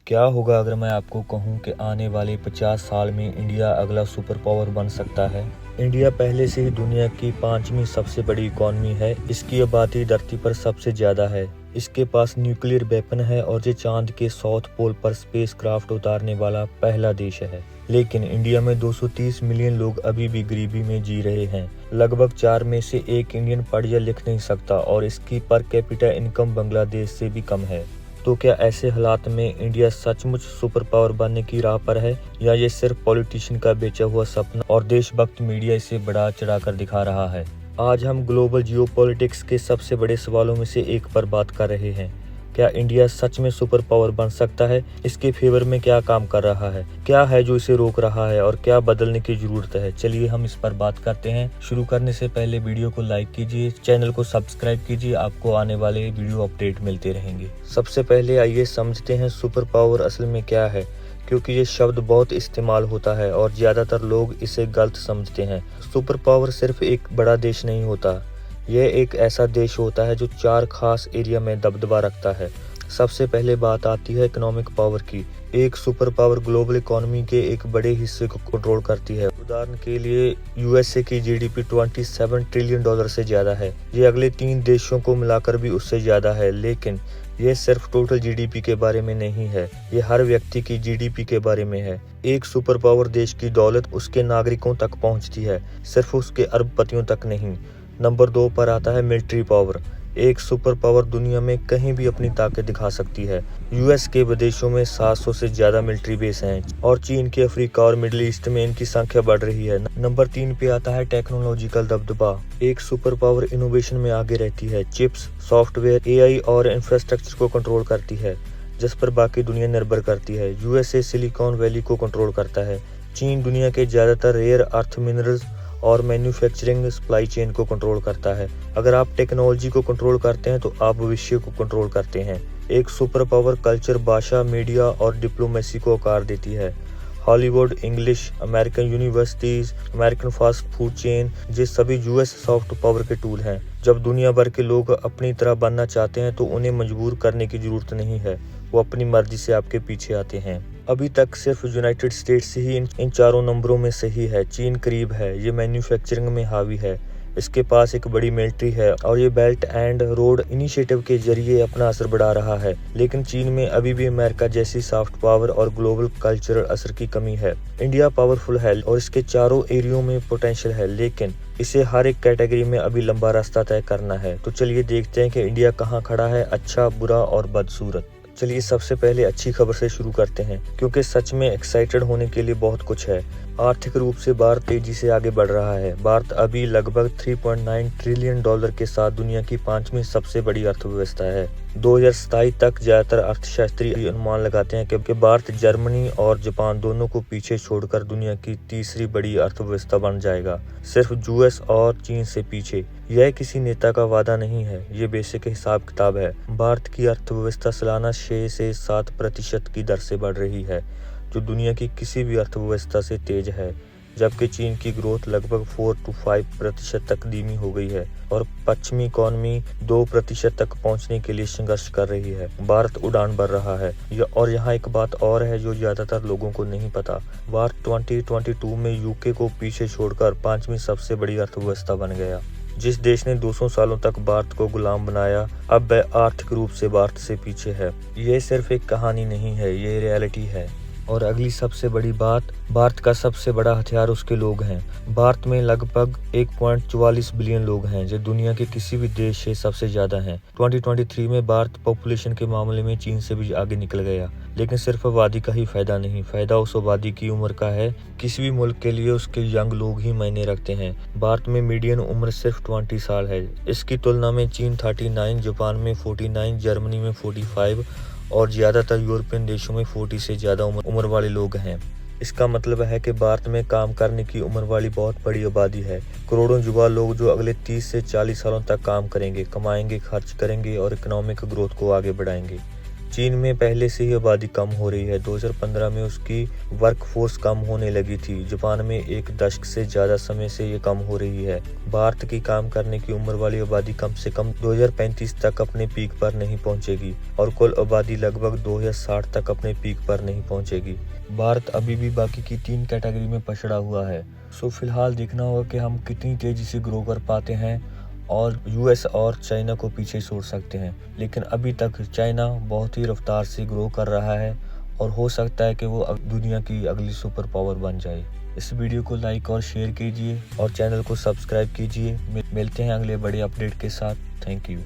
क्या होगा अगर मैं आपको कहूं कि आने वाले 50 साल में इंडिया अगला सुपर पावर बन सकता है। इंडिया पहले से ही दुनिया की 5वीं सबसे बड़ी इकॉनमी है। इसकी आबादी धरती पर सबसे ज्यादा है। इसके पास न्यूक्लियर वेपन है और ये चांद के साउथ पोल पर स्पेस क्राफ्ट उतारने वाला पहला देश है। लेकिन इंडिया में 230 मिलियन लोग अभी भी गरीबी में जी रहे हैं। लगभग 4 में से 1 इंडियन पढ़ या लिख नहीं सकता और इसकी पर कैपिटा इनकम बांग्लादेश से भी कम है। तो क्या ऐसे हालात में इंडिया सचमुच सुपर पावर बनने की राह पर है, या ये सिर्फ पॉलिटिशियन का बेचा हुआ सपना और देशभक्त मीडिया इसे बढ़ा चढ़ाकर दिखा रहा है। आज हम ग्लोबल जियोपॉलिटिक्स के सबसे बड़े सवालों में से एक पर बात कर रहे हैं। क्या इंडिया सच में सुपर पावर बन सकता है? इसके फेवर में क्या काम कर रहा है, क्या है जो इसे रोक रहा है और क्या बदलने की जरूरत है? चलिए हम इस पर बात करते हैं। शुरू करने से पहले वीडियो को लाइक कीजिए, चैनल को सब्सक्राइब कीजिए, आपको आने वाले वीडियो अपडेट मिलते रहेंगे। सबसे पहले आइए समझते हैं सुपर पावर असल में क्या है, क्योंकि ये शब्द बहुत इस्तेमाल होता है और ज्यादातर लोग इसे गलत समझते हैं। सुपर पावर सिर्फ एक बड़ा देश नहीं होता, यह एक ऐसा देश होता है जो 4 खास एरिया में दबदबा रखता है। सबसे पहले बात आती है इकोनॉमिक पावर की। एक सुपर पावर ग्लोबल इकोनॉमी के एक बड़े हिस्से को कंट्रोल करती है। उदाहरण के लिए यूएसए की जीडीपी 27 ट्रिलियन डॉलर से ज्यादा है। ये अगले 3 देशों को मिलाकर भी उससे ज्यादा है। लेकिन ये सिर्फ टोटल जीडीपी के बारे में नहीं है, ये हर व्यक्ति की जीडीपी के बारे में है। एक सुपर पावर देश की दौलत उसके नागरिकों तक पहुंचती है, सिर्फ उसके अरबपतियों तक नहीं। नंबर 2 पर आता है मिलिट्री पावर। एक सुपर पावर दुनिया में कहीं भी अपनी ताकत दिखा सकती है। यूएस के विदेशों में 700 से ज्यादा मिलिट्री बेस हैं और चीन के अफ्रीका और मिडिल ईस्ट में इनकी संख्या बढ़ रही है। नंबर 3 पे आता है टेक्नोलॉजिकल दबदबा। एक सुपर पावर इनोवेशन में आगे रहती है। चिप्स, सॉफ्टवेयर, एआई और इंफ्रास्ट्रक्चर को कंट्रोल करती है, जिस पर बाकी दुनिया निर्भर करती है। यूएसए सिलिकॉन वैली को कंट्रोल करता है। चीन दुनिया के ज्यादातर रेयर अर्थ मिनरल्स और मैन्युफैक्चरिंग सप्लाई चेन को कंट्रोल करता है। अगर आप टेक्नोलॉजी को कंट्रोल करते हैं तो आप भविष्य को कंट्रोल करते हैं। एक सुपर पावर कल्चर, भाषा, मीडिया और डिप्लोमेसी को आकार देती है। Hollywood, English, American universities, American fast food chain, ये सभी यूएस सॉफ्ट पावर के टूल हैं। जब दुनिया भर के लोग अपनी तरह बनना चाहते हैं तो उन्हें मजबूर करने की जरूरत नहीं है, वो अपनी मर्जी से आपके पीछे आते हैं। अभी तक सिर्फ यूनाइटेड स्टेट्स ही इन 4 नंबरों में सही है। चीन करीब है, ये मैन्युफैक्चरिंग में हावी है, इसके पास एक बड़ी मिलिट्री है और ये बेल्ट एंड रोड इनिशिएटिव के जरिए अपना असर बढ़ा रहा है। लेकिन चीन में अभी भी अमेरिका जैसी सॉफ्ट पावर और ग्लोबल कल्चरल असर की कमी है। इंडिया पावरफुल है और इसके चारों एरियो में पोटेंशियल है, लेकिन इसे हर एक कैटेगरी में अभी लंबा रास्ता तय करना है। तो चलिए देखते हैं कि इंडिया कहाँ खड़ा है, अच्छा, बुरा और बदसूरत। चलिए सबसे पहले अच्छी खबर से शुरू करते हैं, क्योंकि सच में एक्साइटेड होने के लिए बहुत कुछ है। आर्थिक रूप से भारत तेजी से आगे बढ़ रहा है। भारत अभी लगभग 3.9 ट्रिलियन डॉलर के साथ दुनिया की 5वीं सबसे बड़ी अर्थव्यवस्था है। 2027 तक ज्यादातर अर्थशास्त्री अनुमान लगाते हैं कि भारत जर्मनी और जापान दोनों को पीछे छोड़कर दुनिया की तीसरी बड़ी अर्थव्यवस्था बन जाएगा, सिर्फ यूएस और चीन से पीछे। यह किसी नेता का वादा नहीं है, ये बेसिक हिसाब किताब है। भारत की अर्थव्यवस्था सालाना 6 से 7% की दर से बढ़ रही है, जो दुनिया की किसी भी अर्थव्यवस्था से तेज है। जबकि चीन की ग्रोथ लगभग 4 से 5% तक धीमी हो गई है और पश्चिमी इकोनॉमी 2% तक पहुंचने के लिए संघर्ष कर रही है। भारत उड़ान भर रहा है। और यहाँ एक बात और है जो ज्यादातर लोगों को नहीं पता। भारत 2022 में यूके को पीछे छोड़कर 5वीं सबसे बड़ी अर्थव्यवस्था बन गया। जिस देश ने 200 सालों तक भारत को गुलाम बनाया, अब वह आर्थिक रूप से भारत से पीछे है। ये सिर्फ एक कहानी नहीं है, ये रियलिटी है। और अगली सबसे बड़ी बात, भारत का सबसे बड़ा हथियार उसके लोग हैं। भारत में लगभग 1.44 बिलियन लोग हैं, जो दुनिया के किसी भी देश से सबसे ज्यादा हैं। 2023 में भारत पॉपुलेशन के मामले में चीन से भी आगे निकल गया। लेकिन सिर्फ आबादी का ही फायदा नहीं, फायदा उस आबादी की उम्र का है। किसी भी मुल्क के लिए उसके यंग लोग ही मायने रखते हैं। भारत में मीडियन उम्र सिर्फ 20 साल है। इसकी तुलना में चीन 39, जापान में 49, जर्मनी में 45 और ज्यादातर यूरोपियन देशों में 40 से ज्यादा उम्र वाले लोग हैं। इसका मतलब है कि भारत में काम करने की उम्र वाली बहुत बड़ी आबादी है। करोड़ों युवा लोग जो अगले 30 से 40 सालों तक काम करेंगे, कमाएंगे, खर्च करेंगे और इकोनॉमिक ग्रोथ को आगे बढ़ाएंगे। चीन में पहले से ही आबादी कम हो रही है। 2015 में उसकी वर्कफोर्स कम होने लगी थी। जापान में एक दशक से ज़्यादा समय से ये कम हो रही है। भारत की काम करने की उम्र वाली आबादी कम से कम 2035 तक अपने पीक पर नहीं पहुंचेगी और कुल आबादी लगभग 2060 तक अपने पीक पर नहीं पहुंचेगी। भारत अभी भी बाकी की 3 कैटेगरी में पछड़ा हुआ है। सो फिलहाल देखना होगा कि हम कितनी तेज़ी से ग्रो कर पाते हैं और यूएस और चाइना को पीछे छोड़ सकते हैं। लेकिन अभी तक चाइना बहुत ही रफ्तार से ग्रो कर रहा है और हो सकता है कि वो दुनिया की अगली सुपर पावर बन जाए। इस वीडियो को लाइक और शेयर कीजिए और चैनल को सब्सक्राइब कीजिए। मिलते हैं अगले बड़े अपडेट के साथ। Thank you.